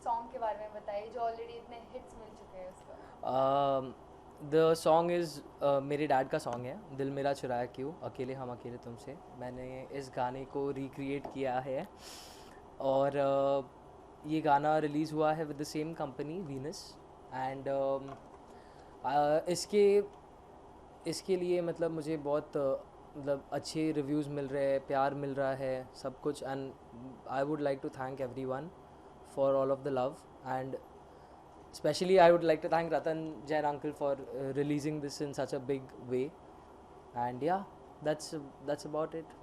Song के बारे में बताइए जो ऑलरेडी इतने हिट्स मिल चुके हैं उसको। द सॉन्ग इज़ मेरे डैड का सॉन्ग है, दिल मेरा चुराया क्यों, अकेले हम अकेले तुमसे। मैंने इस गाने को रिक्रिएट किया है और ये गाना रिलीज़ हुआ है with the same company Venus. And इसके इसके लिए मतलब मुझे बहुत मतलब अच्छे रिव्यूज़ मिल रहे हैं, प्यार मिल रहा है, सब कुछ। And I would like to thank everyone for all of the love, and especially I would like to thank Ratan Jain uncle for releasing this in such a big way. And yeah, that's about it.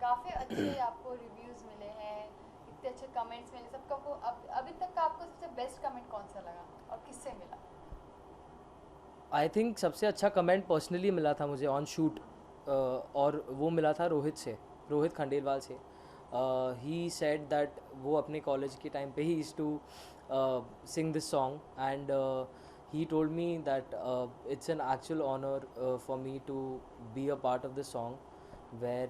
काफ़ी अच्छे आपको reviews मिले हैं, इतने अच्छे comments मिले सबको। आपको अभी तक का आपको सबसे बेस्ट कमेंट कौन सा लगा और किससे मिला? आई थिंक सबसे अच्छा कमेंट पर्सनली मिला था मुझे ऑन शूट, और वो मिला था रोहित से, रोहित खंडेलवाल से। ही सेड दैट वो अपने कॉलेज के टाइम पे ही used to sing this song, and he told me that it's an actual honor for me to be a part of the song where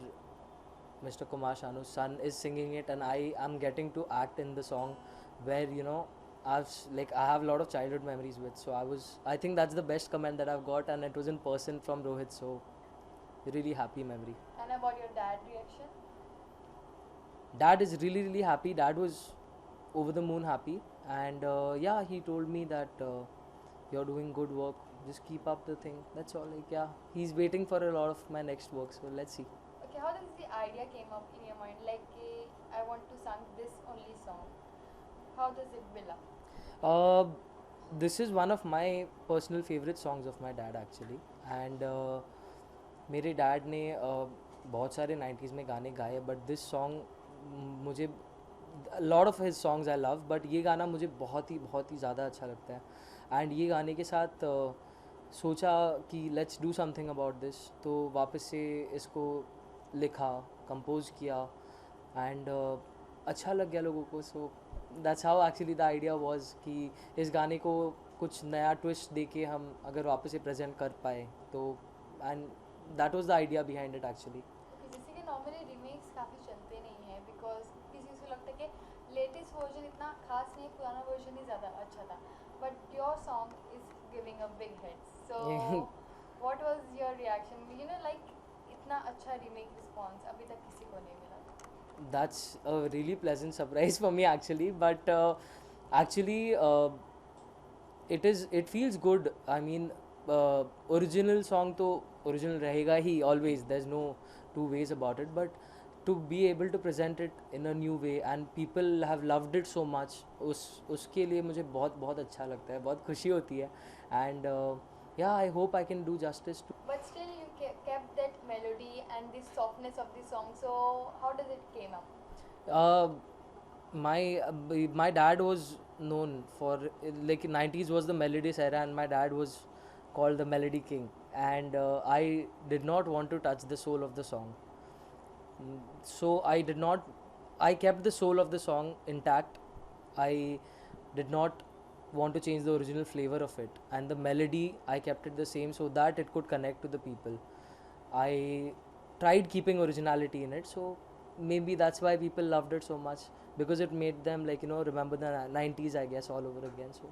Mr. Kumar Shanu's son is singing it, and I am getting to act in the song where I have a lot of childhood memories with. So I think that's the best comment that I've got, and it was in person from Rohit. So really happy memory. And about your dad reaction? Dad is really happy. Dad was over the moon happy, and yeah, he told me that you're doing good work. Just keep up the thing. That's all. Like, yeah, he's waiting for a lot of my next work. So let's see. Okay, how does the idea came up in your mind? Like, I want to sing this only song. How does it build up? Uh, this is one of my personal favorite songs of my dad actually, and मेरे dad ने बहुत सारे 90s में गाने गाए, but this song मुझे lot of his songs I love, but ये गाना मुझे बहुत ही ज़्यादा अच्छा लगता है। एंड ये गाने के साथ सोचा कि let's do something about this, तो वापस से इसको लिखा, कंपोज किया, एंड अच्छा लग गया लोगों को। So that's how actually the idea was कि इस गाने को कुछ नया ट्विस्ट दे के हम अगर वापस से प्रेजेंट कर पाए तो, and that was the idea behind it actually. Okay, जैसे कि नॉर्मली रीमेक्स काफ़ी चलते नहीं हैं बिकॉज किसी को लगता है कि लेटेस्ट वर्जन इतना खास नहीं, पुराना वर्जन ही ज़्यादा अच्छा था, but your song is giving a big hit. So what was your reaction, like इतना अच्छा रीमेक रिस्पॉन्स अभी तक किसी को नहीं मिला? That's a really pleasant surprise for me actually, but actually it feels good. I mean, original song तो original रहेगा ही always, there's no two ways about it, but to be able to present it in a new way and people have loved it so much, उसके लिए मुझे बहुत बहुत अच्छा लगता है, बहुत खुशी होती है। And yeah, I hope I can do justice to. But still you kept that melody and the softness of the song, so how does it came up? Uh, my dad was known for, like, 90s was the melodious era, and my dad was called the melody king, and I did not want to touch the soul of the song. So I kept the soul of the song intact. I did not want to change the original flavor of it, and the melody I kept it the same so that it could connect to the people. I tried keeping originality in it, so maybe that's why people loved it so much, because it made them, like, remember the 90s, I guess, all over again. So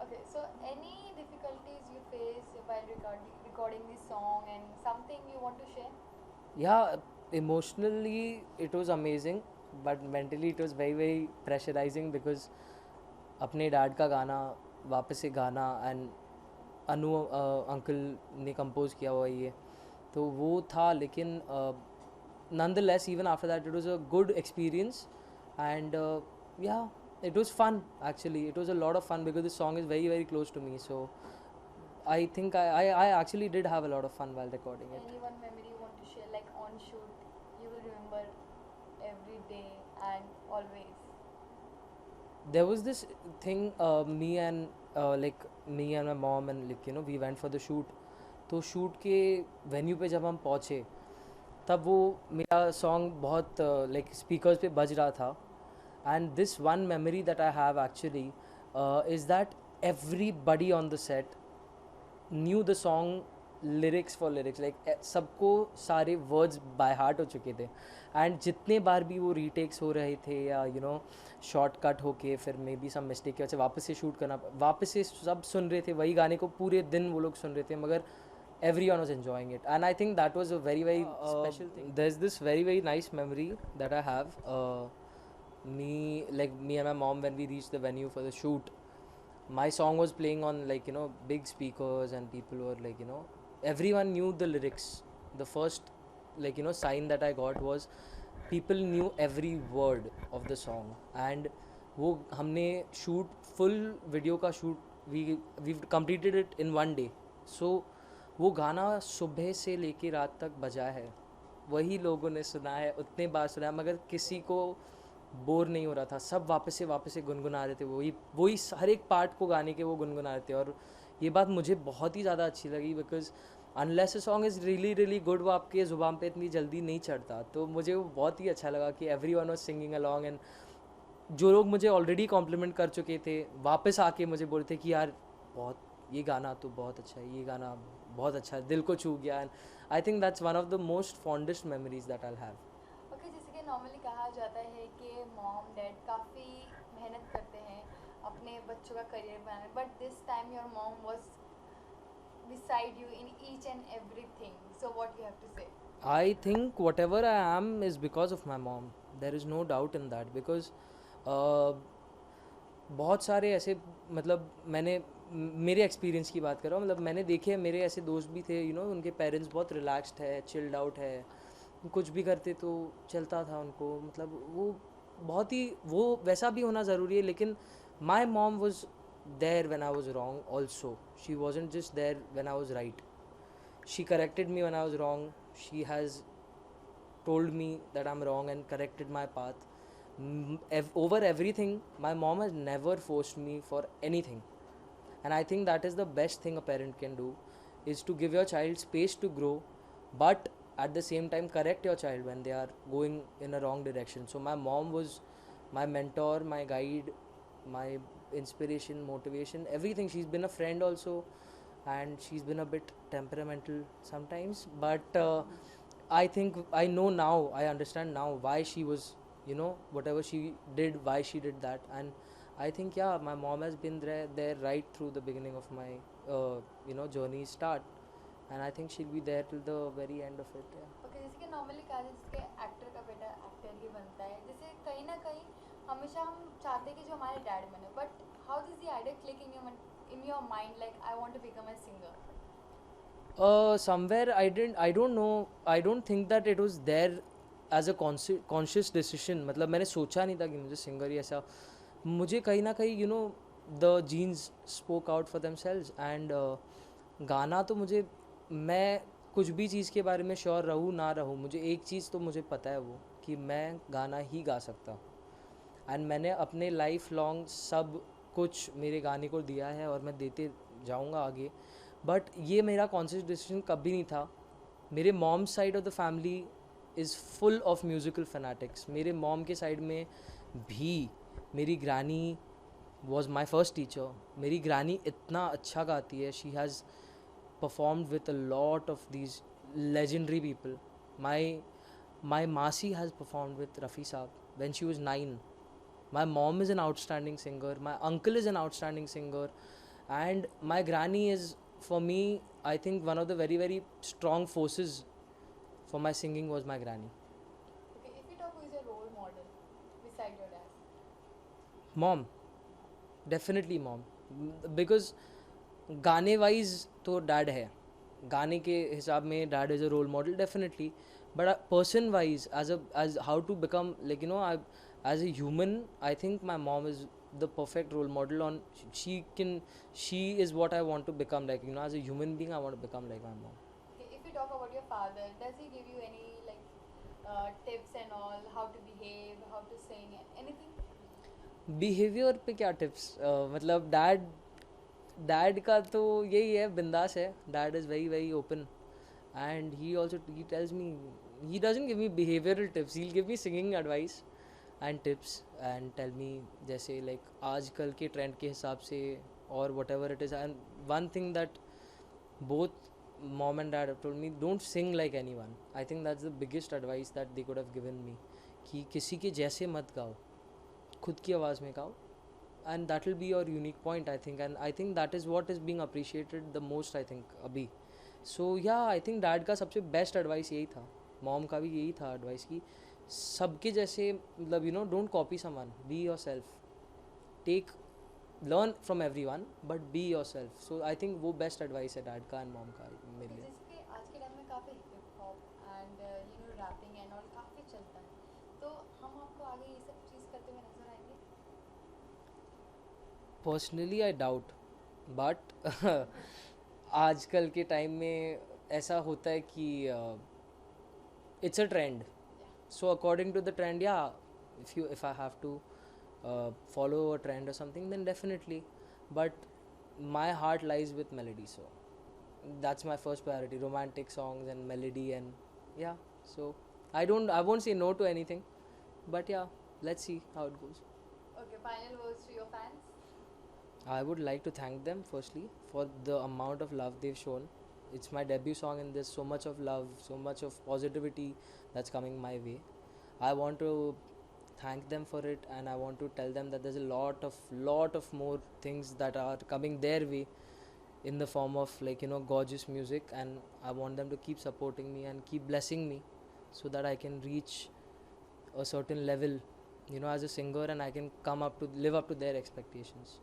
Okay, so any difficulties you face while recording this song and something you want to share? yeah, emotionally it was amazing, but mentally it was very pressurizing because अपने dad का गाना वापस से गाना, and Anu uncle ने compose किया हुआ ये, तो वो था। लेकिन nonetheless, even after that, it was a good experience, and yeah, it was fun actually. It was a lot of fun because this song is very close to me. So I think I actually did have a lot of fun while recording it. Any one memory you want to share, like on shoot, you will remember every day and always? There was this thing, me and my mom, and we went for the shoot. तो shoot के venue पे जब हम पहुँचे तब वो मेरा song बहुत स्पीकर्स पे बज रहा था, and this one memory that I have actually is that everybody on the set knew the song lyrics for lyrics, like सबको सारे वर्ड्स बाय हार्ट हो चुके थे. एंड जितने बार भी वो रीटेक्स हो रहे थे या शॉर्टकट होके फिर मे बी सम मिस्टेक की वजह से वापस से शूट करना, वापस से सब सुन रहे थे वही गाने को, पूरे दिन वो लोग सुन रहे थे, मगर everyone was enjoying it. And I think that was a very special thing. There's this very nice memory that I have. Me and my mom, when we reached the venue for the shoot, my song was playing on big speakers, and people were everyone knew the lyrics. The first sign that I got was people knew every word of the song. And वो हमने shoot full video का shoot we've completed it in one day. So वो गाना सुबह से लेके रात तक बजा है, वही लोगों ने सुना है, उतने बार सुना है, मगर किसी को बोर नहीं हो रहा था. सब वापस से गुनगुना रहे थे, वही हर एक पार्ट को गाने के वो गुनगुना रहे थे. और ये बात मुझे बहुत ही ज़्यादा अच्छी लगी, because unless a song is really good, वो आपके ज़ुबान पे इतनी जल्दी नहीं चढ़ता. तो मुझे वो बहुत ही अच्छा लगा कि everyone was singing along. And जो लोग मुझे ऑलरेडी कॉम्प्लीमेंट कर चुके थे, वापस आके मुझे बोलते कि यार बहुत, ये गाना तो बहुत अच्छा है, ये गाना बहुत अच्छा है, दिल को छू गया. And I think that's one of the most fondest memories that I have. Okay, जैसे कि नॉर्मली कहा जाता है कि मॉम डैड काफ़ी मेहनत करते हैं अपने बच्चों का करियर बनाने, but this time your mom was beside you in each and everything. So what you have to say? I think whatever I am is because of my mom. There is no doubt in that, because बहुत सारे ऐसे, मतलब मैंने मेरे experience की बात कर रहा हूँ, मतलब मैंने देखे मेरे ऐसे दोस्त भी थे, उनके पेरेंट्स बहुत रिलैक्स्ड है, चिल्ड आउट है, कुछ भी करते तो चलता था उनको, मतलब वो बहुत ही, वो वैसा भी होना ज़रूरी है. लेकिन my mom was there when I was wrong also. She wasn't just there when I was right. She corrected me when I was wrong. She has told me that I'm wrong and corrected my path. Over everything, my mom has never forced me for anything. And I think that is the best thing a parent can do, is to give your child space to grow, but at the same time correct your child when they are going in a wrong direction. So my mom was my mentor, my guide, my inspiration, motivation, everything. She's been a friend also, and she's been a bit temperamental sometimes, but I think I know now, I understand now why she was, whatever she did, why she did that. And I think, yeah, my mom has been there right through the beginning of my journey start, and I think she'll be there till the very end of it. Yeah. Okay, जैसे कि normally कहा जाता है कि actor का बेटा actor ही बनता है, जैसे कहीं ना कहीं हमेशा हम चाहते हैं कि जो हमारे डैड बने, but how does the idea click in your mind like I want to become a singer? Somewhere I don't know, I don't think that it was there as a conscious decision. मतलब मैंने सोचा नहीं था कि मुझे singer ही ऐसा, मुझे कहीं ना कहीं the genes spoke out for themselves. And गाना तो मुझे, मैं कुछ भी चीज़ के बारे में श्योर रहूँ ना रहूँ, मुझे एक चीज़ तो मुझे पता है, वो कि मैं गाना ही गा सकता हूँ. एंड मैंने अपने लाइफ लॉन्ग सब कुछ मेरे गाने को दिया है और मैं देते जाऊँगा आगे. बट ये मेरा कॉन्शियस डिसीजन कभी नहीं था. मेरे mom side of the family is full of musical fanatics. मेरे मॉम के साइड में भी मेरी granny was my first teacher. मेरी ग्रैनी इतना अच्छा गाती है. She has performed with a lot of these legendary people. My Masi has performed with Rafi Saab when she was 9. My mom is an outstanding singer. My uncle is an outstanding singer. And my granny is, for me, I think one of the very strong forces for my singing was my granny. Okay, if you talk, who is your role model beside your dad? Mom. Definitely mom. Because गाने wise तो dad है, गाने के हिसाब में dad is a role model definitely. But person wise as how to become like as a human, I think my mom is the perfect role model on. She is what I want to become, like as a human being I want to become like my mom. Okay, if you talk about your father, does he give you any tips and all, how to behave, how to sing, anything? Behaviour पे क्या tips, मतलब dad का तो यही है, बिंदास है. Dad is very open, and he tells me, he doesn't give me behavioral tips, he'll give me singing advice and tips and tell me जैसे like आजकल के ट्रेंड के हिसाब से और whatever it is. And one thing that both mom and dad have told me, don't sing like anyone. I think that's the biggest advice that they could have given me, कि किसी के जैसे मत गाओ, खुद की आवाज़ में गाओ, and that will be your unique point, I think, and I think that is what is being appreciated the most, I think, अभी. So yeah, I think dad का सबसे best advice यही था, mom का भी यही था advice कि सबके जैसे मतलब you know, don't copy someone, be yourself, take learn from everyone but be yourself. So I think वो best advice है dad का and mom का मेरे लिए. जैसे कि आज के टाइम में काफ़ी hip hop and you know rapping and all काफ़ी चलता है, तो हम आपको आगे ये सब चीज़ करते हुए नजर आएंगे? Personally I doubt, but आजकल के टाइम में ऐसा होता है कि it's a trend. So according to the trend, yeah, if I have to follow a trend or something, then definitely. But my heart lies with melody, so that's my first priority: romantic songs and melody, and yeah. So I won't say no to anything, but yeah, let's see how it goes. Okay, final words to your fans. I would like to thank them firstly for the amount of love they've shown. It's my debut song, and there's so much of love, so much of positivity that's coming my way. I want to thank them for it, and I want to tell them that there's a lot of more things that are coming their way in the form of, like, you know, gorgeous music, and I want them to keep supporting me and keep blessing me so that I can reach a certain level, you know, as a singer, and I can come up to live up to their expectations.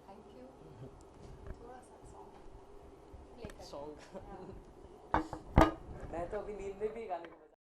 Thank you. थोड़ा सा song play कर Song. हाँ. मैं तो अभी नींद में भी गाने को